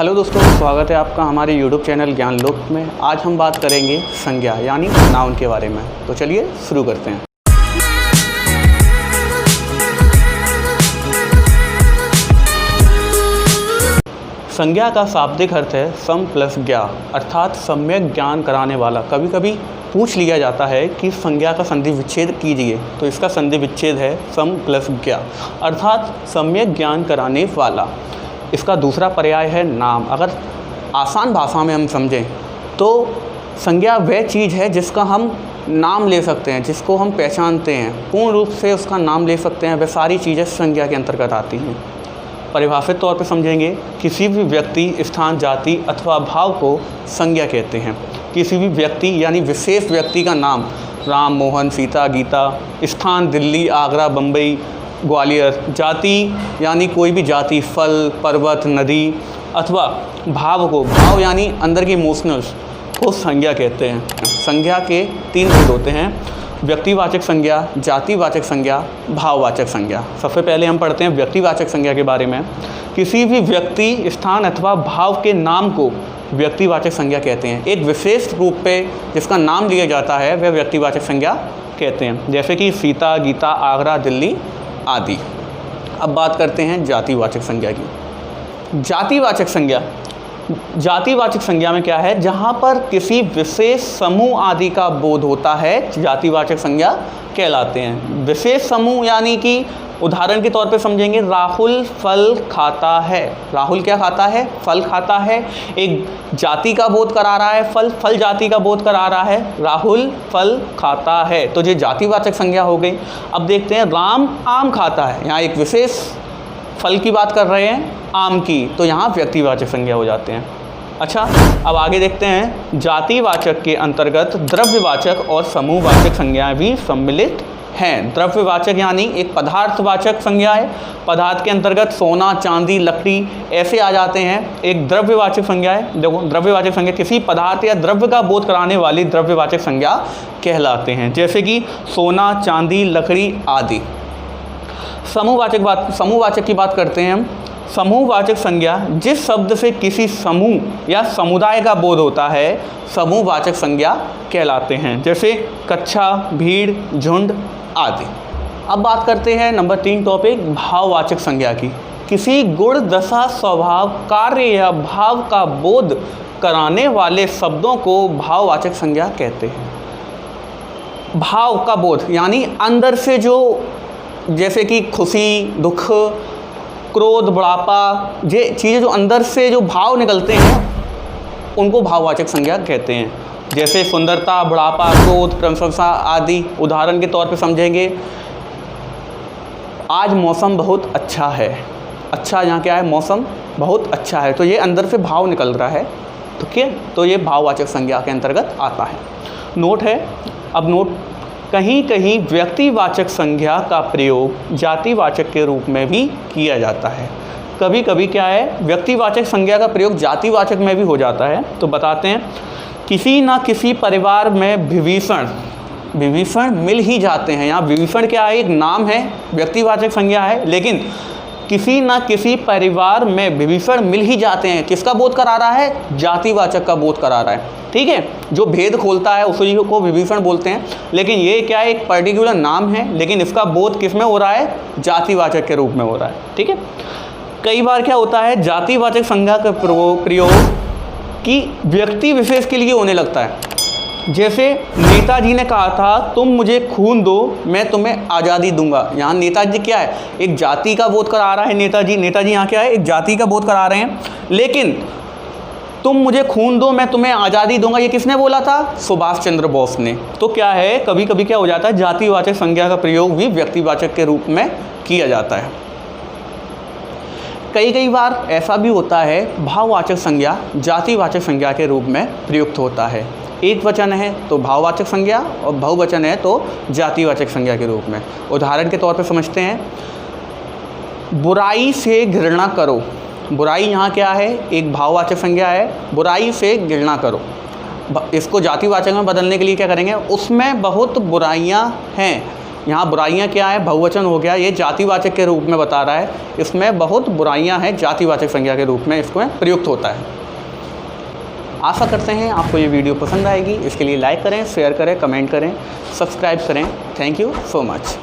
Hello दोस्तों, स्वागत है आपका हमारे YouTube चैनल ज्ञान लोक में। आज हम बात करेंगे संज्ञा यानी नाउन के बारे में। तो चलिए शुरू करते हैं। संज्ञा का शाब्दिक अर्थ है सम प्लस ज्ञा, अर्थात सम्यक ज्ञान कराने वाला। कभी कभी पूछ लिया जाता है कि संज्ञा का संधि विच्छेद कीजिए, तो इसका संधि विच्छेद है सम प्लस ज्ञा, अर्थात सम्यक ज्ञान कराने वाला। इसका दूसरा पर्याय है नाम। अगर आसान भाषा में हम समझें तो संज्ञा वह चीज़ है जिसका हम नाम ले सकते हैं, जिसको हम पहचानते हैं, पूर्ण रूप से उसका नाम ले सकते हैं। वह सारी चीज़ें संज्ञा के अंतर्गत आती हैं। परिभाषित तौर पर समझेंगे, किसी भी व्यक्ति, स्थान, जाति अथवा भाव को संज्ञा कहते हैं। किसी भी व्यक्ति यानी विशेष व्यक्ति का नाम, राम, मोहन, सीता, गीता, स्थान दिल्ली, आगरा, बम्बई, ग्वालियर, जाति यानी कोई भी जाति, फल, पर्वत, नदी, अथवा भाव यानी अंदर की इमोशनल्स को संज्ञा कहते हैं। संज्ञा के तीन भेद होते हैं: व्यक्तिवाचक संज्ञा, जातिवाचक संज्ञा, भाववाचक संज्ञा। सबसे पहले हम पढ़ते हैं व्यक्तिवाचक संज्ञा के बारे में। किसी भी व्यक्ति, स्थान अथवा भाव के नाम को व्यक्तिवाचक संज्ञा कहते हैं। एक विशेष रूप पे जिसका नाम लिया जाता है वह व्यक्तिवाचक संज्ञा कहते हैं, जैसे कि सीता, गीता, आगरा, दिल्ली आदि। अब बात करते हैं जातिवाचक संज्ञा की। जातिवाचक संज्ञा में क्या है? जहाँ पर किसी विशेष समूह आदि का बोध होता है, जातिवाचक संज्ञा कहलाते हैं। विशेष समूह यानी कि उदाहरण के तौर पे समझेंगे, राहुल फल खाता है। राहुल क्या खाता है? फल खाता है। एक जाति का बोध करा रहा है, फल जाति का बोध करा रहा है, राहुल फल खाता है। तो ये जातिवाचक संज्ञा हो गई। अब देखते हैं, राम आम खाता है। यहाँ एक विशेष फल की बात कर रहे हैं, आम की, तो यहाँ व्यक्तिवाचक संज्ञा हो जाते हैं। अच्छा, अब आगे देखते हैं, जातिवाचक के अंतर्गत द्रव्यवाचक और समूहवाचक संज्ञाएं भी सम्मिलित हैं। द्रव्यवाचक यानी एक पदार्थवाचक संज्ञा है। पदार्थ के अंतर्गत सोना, चांदी, लकड़ी ऐसे आ जाते हैं। एक द्रव्यवाचक संज्ञा है। देखो, द्रव्यवाचक संज्ञा किसी पदार्थ या द्रव्य का बोध कराने वाली द्रव्यवाचक संज्ञा कहलाते हैं, जैसे कि सोना, चांदी, लकड़ी आदि। समूहवाचक की बात करते हैं हम। समूहवाचक संज्ञा जिस शब्द से किसी समूह या समुदाय का बोध होता है, समूहवाचक संज्ञा कहलाते हैं, जैसे कक्षा, भीड़, झुंड आदि। अब बात करते हैं नंबर 3 टॉपिक, भाववाचक संज्ञा की। किसी गुण, दशा, स्वभाव, कार्य या भाव का बोध कराने वाले शब्दों को भाववाचक संज्ञा कहते हैं। भाव का बोध यानी अंदर से जो, जैसे कि खुशी, दुख, क्रोध, बुढ़ापा, ये चीज़ें जो अंदर से जो भाव निकलते हैं उनको भाववाचक संज्ञा कहते हैं, जैसे सुंदरता, बुढ़ापा, क्रोध, प्रशंसा आदि। उदाहरण के तौर पे समझेंगे, आज मौसम बहुत अच्छा है। अच्छा यहाँ क्या है? मौसम बहुत अच्छा है। तो ये अंदर से भाव निकल रहा है, तो क्या? तो ये भाववाचक संज्ञा के अंतर्गत आता है। नोट है, अब नोट, कहीं कहीं व्यक्तिवाचक संज्ञा का प्रयोग जातिवाचक के रूप में भी किया जाता है। कभी कभी क्या है, व्यक्तिवाचक संज्ञा का प्रयोग जातिवाचक में भी हो जाता है। तो बताते हैं, किसी ना किसी परिवार में विभीषण मिल ही जाते हैं। यहाँ विभीषण क्या है? एक नाम है, व्यक्तिवाचक संज्ञा है, लेकिन किसी ना किसी परिवार में विभीषण मिल ही जाते हैं। किसका बोध करा रहा है? जातिवाचक का बोध करा रहा है। ठीक है, जो भेद खोलता है उसी को विभीषण बोलते हैं। लेकिन ये क्या है? एक पर्टिकुलर नाम है, लेकिन इसका बोध किस में हो रहा है? जातिवाचक के रूप में हो रहा है। ठीक है, कई बार क्या होता है, जातिवाचक संज्ञा का प्रयोग कि व्यक्ति विशेष के लिए होने लगता है। जैसे नेताजी ने कहा था, तुम मुझे खून दो, मैं तुम्हें आज़ादी दूंगा। यहाँ नेताजी क्या है? एक जाति का बोध करा रहा है। नेताजी यहाँ क्या है? एक जाति का बोध करा रहे हैं। लेकिन तुम मुझे खून दो, मैं तुम्हें आज़ादी दूंगा, ये किसने बोला था? सुभाष चंद्र बोस ने। तो क्या है, कभी कभी क्या हो जाता है, जातिवाचक संज्ञा का प्रयोग भी व्यक्तिवाचक के रूप में किया जाता है। कई बार ऐसा भी होता है, भाववाचक संज्ञा जातिवाचक संज्ञा के रूप में प्रयुक्त होता है। एक वचन है तो भाववाचक संज्ञा, और बहुवचन है तो जातिवाचक संज्ञा के रूप में। उदाहरण के तौर पर समझते हैं, बुराई से घृणा करो। बुराई यहाँ क्या है? एक भाववाचक संज्ञा है। बुराई से घृणा करो, इसको जातिवाचक में बदलने के लिए क्या करेंगे? उसमें बहुत बुराइयाँ हैं, यहाँ बुराइयाँ क्या है, बहुवचन हो गया, ये जातिवाचक के रूप में बता रहा है, इसमें बहुत बुराइयाँ हैं, जातिवाचक संज्ञा के रूप में इसमें प्रयुक्त होता है। आशा करते हैं आपको ये वीडियो पसंद आएगी। इसके लिए लाइक करें, शेयर करें, कमेंट करें, सब्सक्राइब करें। Thank you so much.